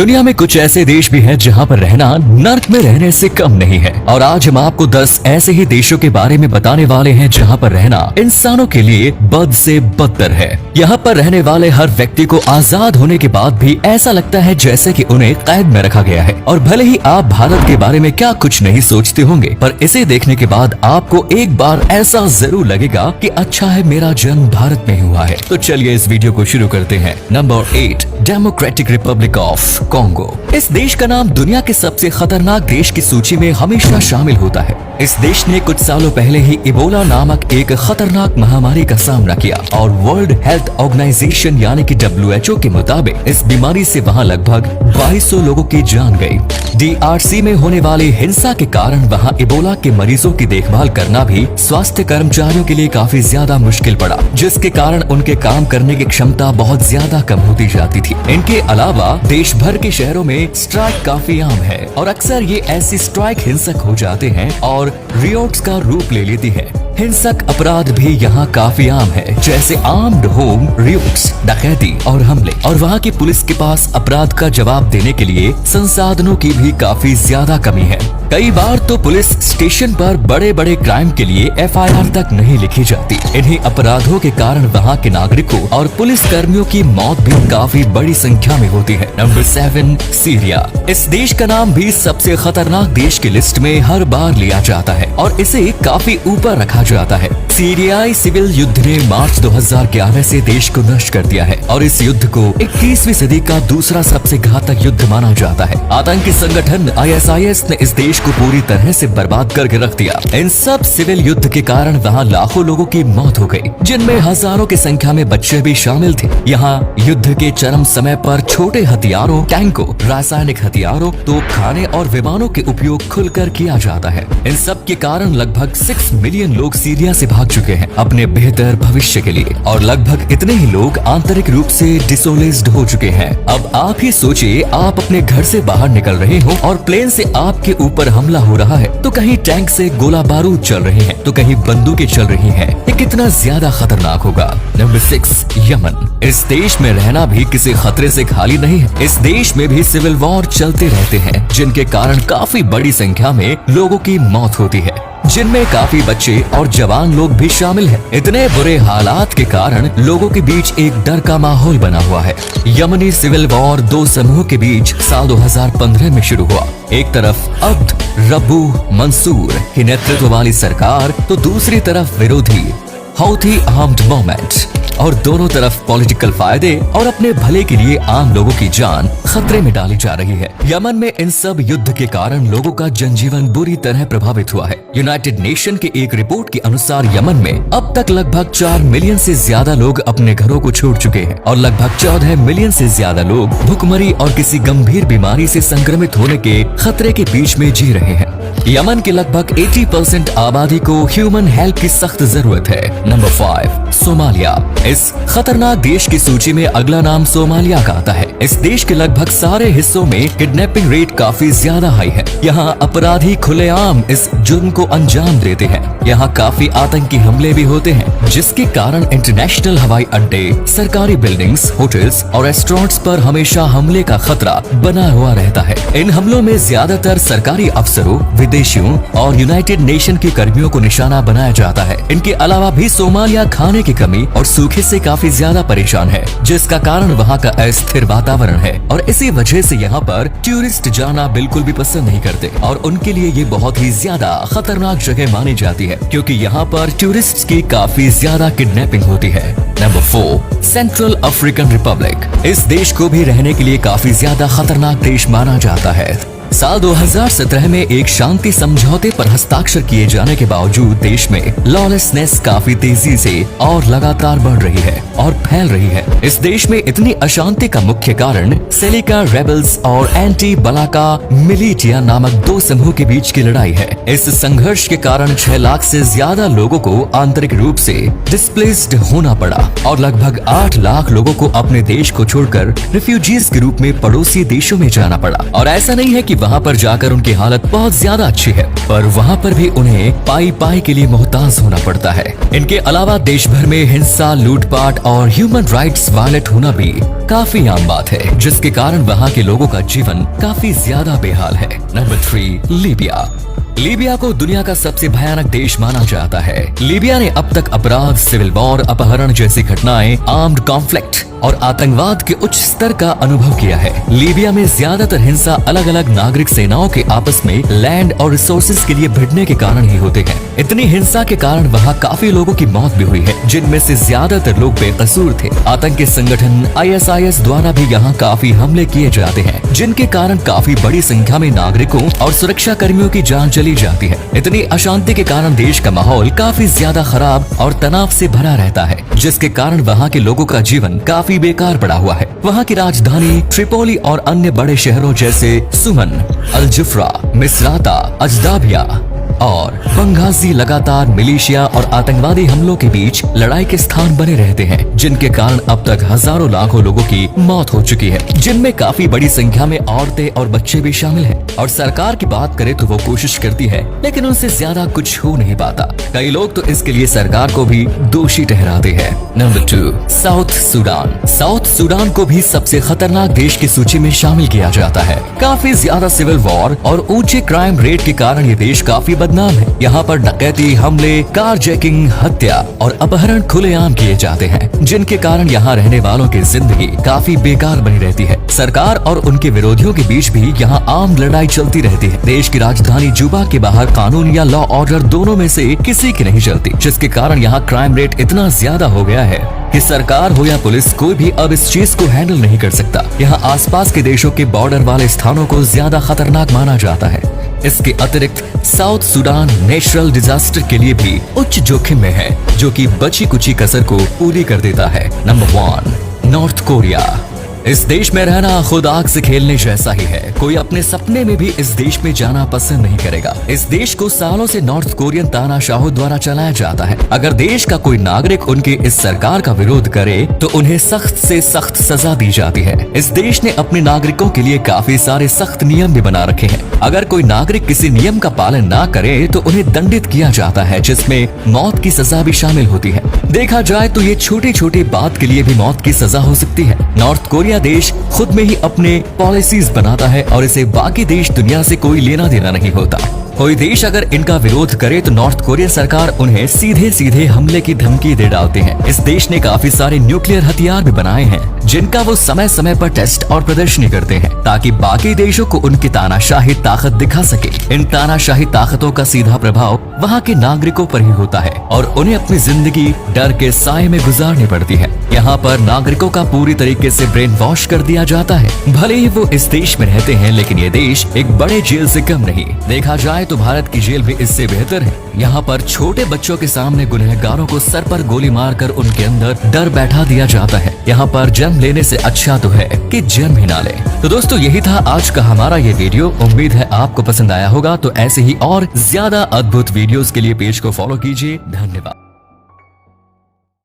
दुनिया में कुछ ऐसे देश भी हैं जहां पर रहना नर्क में रहने से कम नहीं है। और आज हम आपको 10 ऐसे ही देशों के बारे में बताने वाले हैं जहां पर रहना इंसानों के लिए बद से बदतर है। यहाँ पर रहने वाले हर व्यक्ति को आजाद होने के बाद भी ऐसा लगता है जैसे कि उन्हें कैद में रखा गया है। और भले ही आप भारत के बारे में क्या कुछ नहीं सोचते होंगे, पर इसे देखने के बाद आपको एक बार ऐसा जरूर लगेगा कि अच्छा है मेरा जन्म भारत में हुआ है। तो चलिए इस वीडियो को शुरू करते हैं। Number 8, democratic Republic of Congo. इस देश का नाम दुनिया के सबसे खतरनाक देश की सूची में हमेशा शामिल होता है। इस देश ने कुछ सालों पहले ही इबोला नामक एक खतरनाक महामारी का सामना किया और वर्ल्ड हेल्थ ऑर्गेनाइजेशन यानी कि WHO के मुताबिक इस बीमारी से वहां लगभग 2200 लोगों की जान गई। DRC में होने वाली हिंसा के कारण वहां इबोला के मरीजों की देखभाल करना भी स्वास्थ्य कर्मचारियों के लिए काफी ज्यादा मुश्किल पड़ा, जिसके कारण उनके काम करने की क्षमता बहुत ज्यादा कम होती जाती थी। इनके अलावा देश भर के शहरों में स्ट्राइक काफी आम है और अक्सर ये ऐसी स्ट्राइक हिंसक हो जाते हैं और रियोट्स का रूप ले लेती है। हिंसक अपराध भी यहाँ काफी आम है, जैसे आर्म्ड होम रियोट्स, डकैती और हमले। और वहाँ की पुलिस के पास अपराध का जवाब देने के लिए संसाधनों की भी काफी ज्यादा कमी है। कई बार तो पुलिस स्टेशन पर बड़े बड़े क्राइम के लिए FIR तक नहीं लिखी जाती। इन्हीं अपराधों के कारण वहाँ के नागरिकों और पुलिस कर्मियों की मौत भी काफी बड़ी संख्या में होती है। Number 7, Syria. इस देश का नाम भी सबसे खतरनाक देश की लिस्ट में हर बार लिया जाता है और इसे काफी ऊपर रखा जाता है। सीरियाई सिविल युद्ध ने मार्च 2011 से देश को नष्ट कर दिया है और इस युद्ध को 21वीं सदी का दूसरा सबसे घातक युद्ध माना जाता है। आतंकी संगठन ISIS ने इस देश को पूरी तरह से बर्बाद करके रख दिया। इन सब सिविल युद्ध के कारण वहाँ लाखों लोगों की मौत हो गई, जिनमें हजारों की संख्या में बच्चे भी शामिल थे। यहाँ युद्ध के चरम समय पर छोटे हथियारों, टैंकों, रासायनिक हथियारों, तोपखाने और विमानों के उपयोग खुलकर किया जाता है। इन सब के कारण लगभग 6 मिलियन लोग सीरिया से भाग चुके हैं अपने बेहतर भविष्य के लिए और लगभग इतने ही लोग आंतरिक रूप से डिसोलेस्ड हो चुके हैं। अब आप ही सोचिए, आप अपने घर से बाहर निकल रहे हो और प्लेन से आपके ऊपर हमला हो रहा है, तो कहीं टैंक से गोला बारूद चल रहे हैं तो कहीं बंदूकें चल रही हैं। ये कितना ज्यादा खतरनाक होगा। Number 6, Yemen. इस देश में रहना भी किसी खतरे से खाली नहीं है। इस देश में भी सिविल वॉर चलते रहते हैं, जिनके कारण काफी बड़ी संख्या में लोगों की मौत होती है, जिनमें काफी बच्चे और जवान लोग भी शामिल हैं। इतने बुरे हालात के कारण लोगों के बीच एक डर का माहौल बना हुआ है। यमनी सिविल वॉर 2 समूहों के बीच साल 2015 में शुरू हुआ। एक तरफ अब्द रब्बू मंसूर की नेतृत्व वाली सरकार तो दूसरी तरफ विरोधी हौथी आर्म्ड मूवमेंट, और दोनों तरफ पॉलिटिकल फायदे और अपने भले के लिए आम लोगों की जान खतरे में डाली जा रही है। यमन में इन सब युद्ध के कारण लोगों का जनजीवन बुरी तरह प्रभावित हुआ है। यूनाइटेड नेशन की एक रिपोर्ट के अनुसार यमन में अब तक लगभग 4 मिलियन से ज्यादा लोग अपने घरों को छोड़ चुके हैं और लगभग 14 मिलियन से ज्यादा लोग भुखमरी और किसी गंभीर बीमारी से संक्रमित होने के खतरे के बीच में जी रहे हैं। यमन की लगभग 80% आबादी को ह्यूमन हेल्प की सख्त जरूरत है। Number 5, Somalia. इस खतरनाक देश की सूची में अगला नाम सोमालिया का आता है। इस देश के लगभग सारे हिस्सों में किडनैपिंग रेट काफी ज्यादा हाई है। यहाँ अपराधी खुलेआम इस जुर्म को अंजाम देते हैं। यहाँ काफी आतंकी हमले भी होते हैं, जिसके कारण इंटरनेशनल हवाई अड्डे, सरकारी बिल्डिंग्स, होटल्स और रेस्टोरेंट्स पर हमेशा हमले का खतरा बना हुआ रहता है। इन हमलों में ज्यादातर सरकारी अफसरों, विदेशियों और यूनाइटेड नेशन के कर्मियों को निशाना बनाया जाता है। इनके अलावा भी सोमालिया खाने की कमी और सूखे से काफी ज्यादा परेशान है, जिसका कारण वहाँ का अस्थिर वातावरण है और इसी वजह से यहाँ पर टूरिस्ट जाना बिल्कुल भी पसंद नहीं करते और उनके लिए ये बहुत ही ज्यादा खतरनाक जगह मानी जाती है, क्योंकि यहाँ पर टूरिस्ट की काफी ज्यादा किडनैपिंग होती है। Number 4, central African Republic. इस देश को भी रहने के लिए काफी ज्यादा खतरनाक देश माना जाता है। साल 2017 में एक शांति समझौते पर हस्ताक्षर किए जाने के बावजूद देश में लॉलेसनेस काफी तेजी से और लगातार बढ़ रही है और फैल रही है। इस देश में इतनी अशांति का मुख्य कारण सेलिका रेबल्स और एंटी बलाका मिलिटिया नामक 2 समूह के बीच की लड़ाई है। इस संघर्ष के कारण 6 लाख से ज्यादा लोगों को आंतरिक रूप से डिस्प्लेस्ड होना पड़ा और लगभग 8 लाख लोगों को अपने देश को छोड़कर रिफ्यूजीज के रूप में पड़ोसी देशों में जाना पड़ा। और ऐसा नहीं है कि वहाँ पर जाकर उनकी हालत बहुत ज्यादा अच्छी है, पर वहाँ पर भी उन्हें पाई के लिए मोहताज होना पड़ता है। इनके अलावा देश भर में हिंसा, लूटपाट और ह्यूमन राइट्स वायलेट होना भी काफी आम बात है, जिसके कारण वहाँ के लोगों का जीवन काफी ज्यादा बेहाल है। Number 3, Libya. लीबिया को दुनिया का सबसे भयानक देश माना जाता है। लीबिया ने अब तक अपराध, सिविल वॉर, अपहरण जैसी घटनाएं, आर्म्ड कॉन्फ्लिक्ट और आतंकवाद के उच्च स्तर का अनुभव किया है। लीबिया में ज्यादातर हिंसा अलग अलग नागरिक सेनाओं के आपस में लैंड और रिसोर्सेज के लिए भिड़ने के कारण ही होते हैं। इतनी हिंसा के कारण वहाँ काफी लोगों की मौत भी हुई है, जिनमें से ज्यादातर लोग बेकसूर थे। आतंकी संगठन ISIS द्वारा भी यहाँ काफी हमले किए जाते हैं, जिनके कारण काफी बड़ी संख्या में नागरिकों और सुरक्षा कर्मियों की जान चली जाती है। इतनी अशांति के कारण देश का माहौल काफी ज्यादा खराब और तनाव से भरा रहता है, जिसके कारण वहाँ के लोगों का जीवन काफी बेकार पड़ा हुआ है। वहाँ की राजधानी ट्रिपोली और अन्य बड़े शहरों जैसे सुमन, अल-जुफ्रा, मिसराता, अजदाबिया और बंगाजी लगातार मिलिशिया और आतंकवादी हमलों के बीच लड़ाई के स्थान बने रहते हैं, जिनके कारण अब तक हजारों लाखों लोगों की मौत हो चुकी है, जिनमें काफी बड़ी संख्या में औरतें और बच्चे भी शामिल हैं। और सरकार की बात करें तो वो कोशिश करती है, लेकिन उनसे ज्यादा कुछ हो नहीं पाता। कई लोग तो इसके लिए सरकार को भी दोषी ठहराते हैं। Number 2, south Sudan. South Sudan को भी सबसे खतरनाक देश की सूची में शामिल किया जाता है। काफी ज्यादा सिविल वॉर और ऊंचे क्राइम रेट के कारण ये देश काफी नाम है। यहाँ पर डकैती, हमले, कारजैकिंग, हत्या और अपहरण खुलेआम किए जाते हैं, जिनके कारण यहाँ रहने वालों की जिंदगी काफी बेकार बनी रहती है। सरकार और उनके विरोधियों के बीच भी यहाँ आम लड़ाई चलती रहती है। देश की राजधानी जुबा के बाहर कानून या लॉ ऑर्डर दोनों में से किसी की नहीं चलती, जिसके कारण यहाँ क्राइम रेट इतना ज्यादा हो गया है कि सरकार हो या पुलिस, कोई भी अब इस चीज को हैंडल नहीं कर सकता। यहाँ आसपास के देशों के बॉर्डर वाले स्थानों को ज्यादा खतरनाक माना जाता है। इसके अतिरिक्त साउथ सूडान नेचुरल डिजास्टर के लिए भी उच्च जोखिम में है, जो कि बची कुची कसर को पूरी कर देता है। Number 1, north Korea. इस देश में रहना खुद आग से खेलने जैसा ही है। कोई अपने सपने में भी इस देश में जाना पसंद नहीं करेगा। इस देश को सालों से नॉर्थ कोरियन तानाशाहों द्वारा चलाया जाता है। अगर देश का कोई नागरिक उनके इस सरकार का विरोध करे तो उन्हें सख्त से सख्त सजा दी जाती है। इस देश ने अपने नागरिकों के लिए काफी सारे सख्त नियम भी बना रखे हैं। अगर कोई नागरिक किसी नियम का पालन ना करे तो उन्हें दंडित किया जाता है, जिसमें मौत की सजा भी शामिल होती है। देखा जाए तो ये छोटी छोटी बात के लिए भी मौत की सजा हो सकती है। नॉर्थ कोरिया देश खुद में ही अपने पॉलिसीज बनाता है और इसे बाकी देश दुनिया से कोई लेना देना नहीं होता। कोई देश अगर इनका विरोध करे तो नॉर्थ कोरिया सरकार उन्हें सीधे सीधे हमले की धमकी दे डालते हैं। इस देश ने काफी सारे न्यूक्लियर हथियार भी बनाए हैं, जिनका वो समय समय पर टेस्ट और प्रदर्शनी करते हैं, ताकि बाकी देशों को उनकी तानाशाही ताकत दिखा सके। इन तानाशाही ताकतों का सीधा प्रभाव वहाँ के नागरिकों पर ही होता है और उन्हें अपनी जिंदगी डर के साए में गुजारनी पड़ती है। यहाँ पर नागरिकों का पूरी तरीके से ब्रेन वॉश कर दिया जाता है। भले ही वो इस देश में रहते हैं, लेकिन ये देश एक बड़े जेल से कम नहीं। देखा जाए तो भारत की जेल भी इससे बेहतर है। यहाँ पर छोटे बच्चों के सामने गुनहगारों को सर पर गोली मारकर उनके अंदर डर बैठा दिया जाता है। यहाँ पर जन्म लेने से अच्छा तो है कि जन्म ही ना ले। तो दोस्तों, यही था आज का हमारा ये वीडियो। उम्मीद है आपको पसंद आया होगा। तो ऐसे ही और ज्यादा अद्भुत वीडियोस के लिए पेज को फॉलो कीजिए। धन्यवाद।